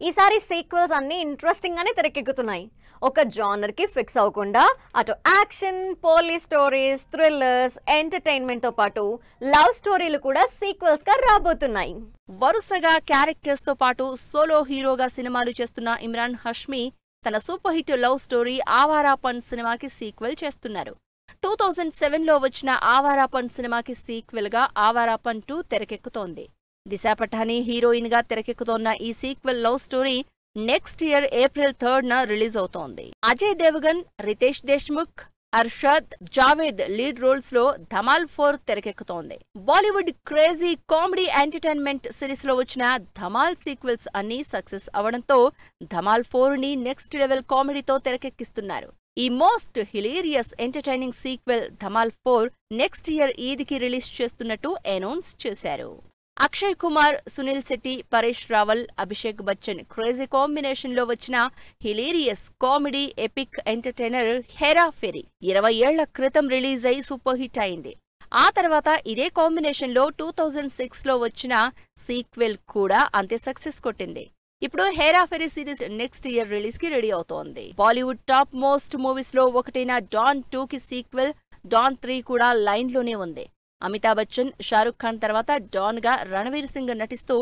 ఈసారి సీక్వెల్స్ అన్ని ఇంట్రెస్టింగ్ గానే తెరకెక్కుతున్నాయి. ఒక జానర్ కి ఫిక్స్ అవ్వకుండా అటు action, police stories, thrillers, entertainment తో పాటు లవ్ స్టోరీలు కూడా సీక్వెల్స్ గా రాబోతున్నాయి. వరుసగా క్యారెక్టర్స్ తో పాటు సోలో హీరోగా సినిమాలు చేస్తున్న ఇమ్రాన్ హష్మీ తన సూపర్ హిట్ లవ్ స్టోరీ ఆవారాపన్ సినిమాకి సీక్వెల్ చేస్తున్నారు. 2007లో వచ్చిన ఆవారాపన్ సినిమాకి సీక్వెల్ గా ఆవారాపన్ 2 తెరకెక్కుతోంది. దిశా పటాని హీరోయిన్ గా తెరకెక్కుతోన్న ఈ sequel love story next year April 3న రిలీజ్ అవుతోంది. అజయ్ దేవగన్, రితేష్ దేశ్ముఖ్, అర్షద్, జావేద్ లీడ్ రోల్స్ లో ధమాల్ 4 తెరకెక్కుతోంది. Bollywood crazy comedy entertainment series లో వచ్చిన ధమాల్ సీక్వెల్స్ అన్ని సక్సెస్ అవడంతో ధమాల్ 4ని నెక్స్ట్ లెవెల్ కామెడీతో తెరకెక్కిస్తున్నారు. ఈ most hilarious entertaining sequel Dhamaal 4 next year ఈద్కి రిలీజ్ చేస్తున్నట్టు అనౌన్స్ చేశారు. అక్షయ్ కుమార్, సునీల్ శెట్టి, పరేష్ రావల్, అభిషేక్ బచ్చన్ క్రేజీ కాంబినేషన్ లో వచ్చిన hilarious comedy epic entertainer Hera fairy 20 ఏళ్ల క్రితం రిలీజ్ అయి సూపర్ హిట్ అయింది. ఆ తర్వాత ఇదే కాంబినేషన్ లో 2006లో వచ్చిన సీక్వెల్ కూడా అంతే సక్సెస్ కొట్టింది. ఇప్పుడు Hera fairy series next year release కి రెడీ అవుతోంది. బాలీవుడ్ టాప్ మోస్ట్ మూవీస్ లో ఒకటైన డాన్ 2 కి సీక్వెల్ డాన్ 3 కూడా లైన్ లోనే ఉంది. అమితాబ్ బచ్చన్, షారుఖ్ ఖాన్ తర్వాత డాన్ గా రణవీర్ సింగ్ నటిస్తూ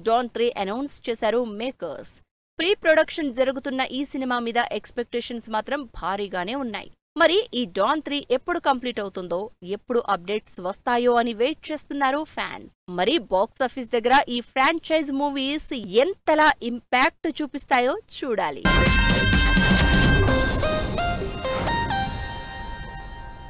డాన్ 3 అనౌన్స్ చేశారు మేకర్స్. ప్రీ ప్రొడక్షన్ జరుగుతున్న ఈ సినిమా మీద ఎక్స్పెక్టేషన్స్ మాత్రం భారీగానే ఉన్నాయి. మరి ఈ డాన్ 3 ఎప్పుడు కంప్లీట్ అవుతుందో, ఎప్పుడు అప్డేట్స్ వస్తాయో అని వెయిట్ చేస్తున్నారు ఫ్యాన్స్. మరి బాక్సాఫీస్ దగ్గర ఈ ఫ్రాంచైజ్ మూవీస్ ఎంతలా ఇంపాక్ట్ చూపిస్తాయో చూడాలి.